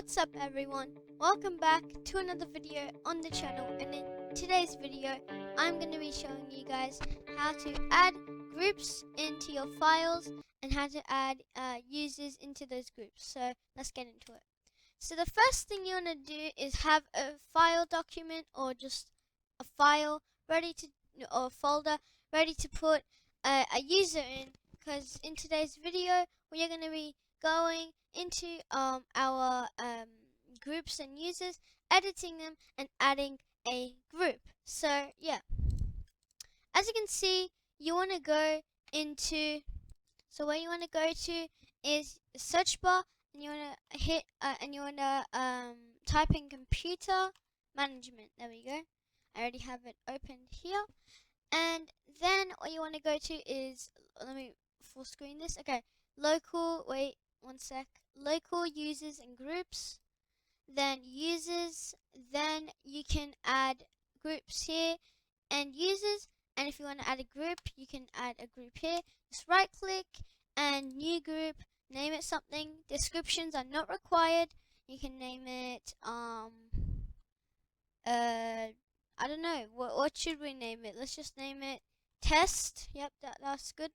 What's up everyone, welcome back to another video on the channel, and in today's video I'm going to be showing you guys how to add groups into your files and how to add users into those groups. So let's get into it. So the first thing you want to do is have a file document or just a file ready to, or a folder ready to put a user in, because in today's video we are going to be going into our groups and users, editing them and adding a group. So yeah, as you can see, you want to go into, so where you want to go to is the search bar, and you want to hit and you want to type in computer management. There we go. I already have it opened here. And then what you want to go to is, let me full screen this. Okay, local, wait one sec, local users and groups, then users, then you can add groups here and users, and if you want to add a group you can add a group here. Just right click and new group, name it something. Descriptions are not required. You can name it I don't know, what should we name it? Let's just name it test. Yep, that's good.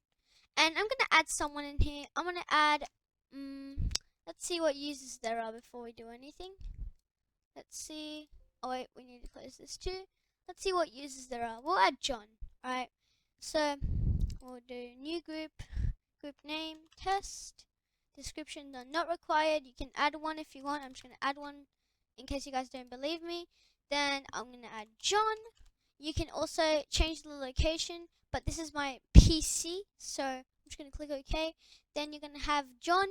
And I'm gonna add someone in here. I'm gonna add let's see what users there are before we do anything. Let's see. Oh wait, we need to close this too. Let's see what users there are. We'll add John. Alright, so we'll do new group, group name, test. Descriptions are not required. You can add one if you want. I'm just gonna add one in case you guys don't believe me. Then I'm gonna add John. You can also change the location, but this is my PC, so I'm just gonna click OK. Then you're gonna have John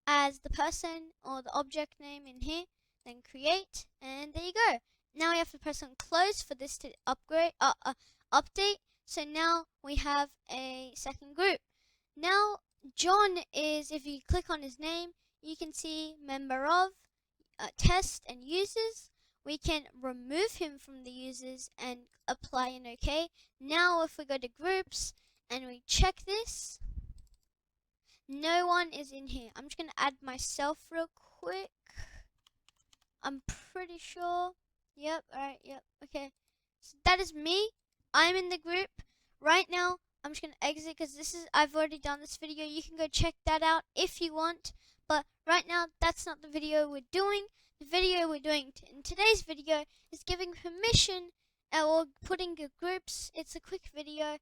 as the person or the object name in here. Then create, and there you go. Now we have to press on close for this to update. So now we have a second group. Now John is, if you click on his name, you can see member of, test and users. We can remove him from the users and apply an OK. Now if we go to groups and we check this, no one is in here. I'm just going to add myself real quick. I'm pretty sure. Yep, alright, yep, okay. So that is me. I'm in the group. Right now, I'm just going to exit because I've already done this video. You can go check that out if you want. But right now, that's not the video we're doing. The video we're doing in today's video is giving permission or putting your groups. It's a quick video.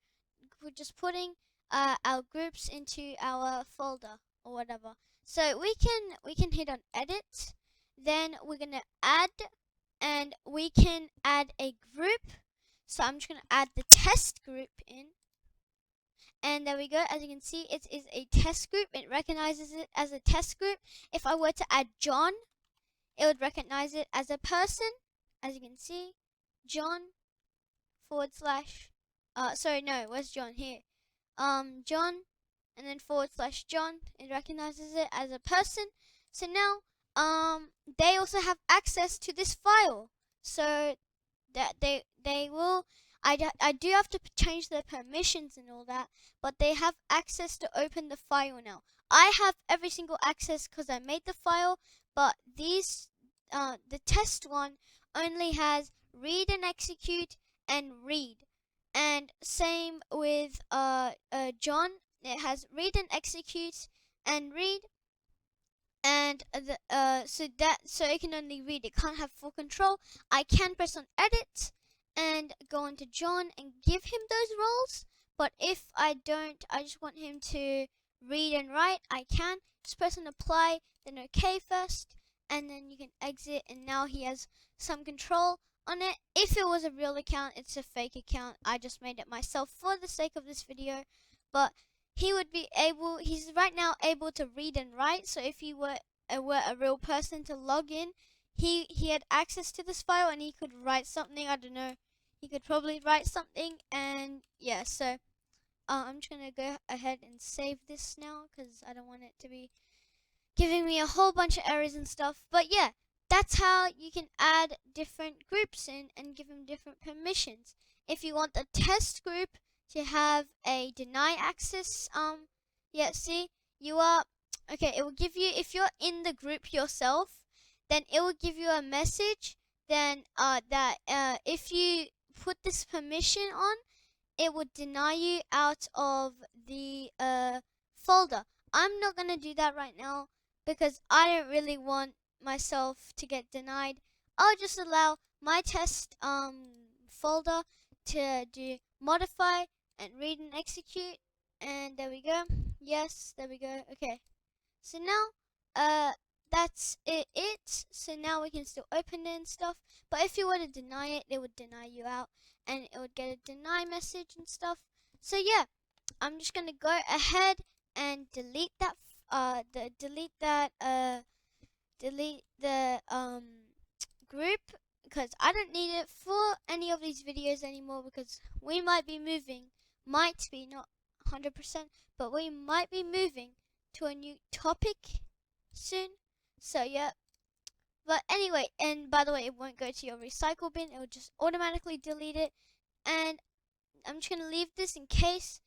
We're just putting our groups into our folder or whatever. So we can hit on edit. Then we're gonna add, and we can add a group. So I'm just gonna add the test group in. And there we go. As you can see, it is a test group. It recognizes it as a test group. If I were to add John, it would recognize it as a person. As you can see, John / sorry, no, where's John? Here. John, and then / John. It recognizes it as a person. So now, they also have access to this file. So that they will. I do have to change their permissions and all that, but they have access to open the file now. I have every single access because I made the file, but these, the test one only has read and execute and read. And same with John, it has read and execute and read. And so it can only read, it can't have full control. I can press on edit and go into John and give him those roles, but if I don't, I just want him to read and write, I can just press on apply, then OK first, and then you can exit, and now he has some control on it. If it was a real account, it's a fake account. I just made it myself for the sake of this video, but he would be able, he's right now able to read and write. So if he were a real person to log in, he had access to this file and he could write something. I don't know, he could probably write something. And yeah, so I'm just gonna go ahead and save this now because I don't want it to be giving me a whole bunch of errors and stuff. But yeah, that's how you can add different groups in and give them different permissions. If you want the test group to have a deny access, yeah, see, you are, okay, it will give you, if you're in the group yourself, then it will give you a message. Then that if you put this permission on, it would deny you out of the folder. I'm not gonna do that right now because I don't really want myself to get denied. I'll just allow my test folder to do modify and read and execute, and there we go. Yes, there we go. Okay, so now that's it. So now we can still open it and stuff, but if you were to deny it, it would deny you out and it would get a deny message and stuff. So yeah, I'm just gonna go ahead and delete that delete the group, because I don't need it for any of these videos anymore, because we might be moving, might be, not 100%, but we might be moving to a new topic soon. So yeah, but anyway, and by the way, it won't go to your recycle bin, it will just automatically delete it. And I'm just gonna leave this in case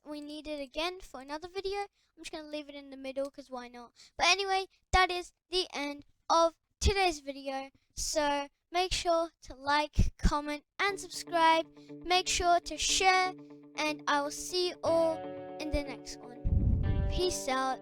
we need it again for another video. I'm just gonna leave it in the middle because why not? But anyway, that is the end of today's video. So make sure to like, comment, and subscribe. Make sure to share, and I will see you all in the next one. Peace out.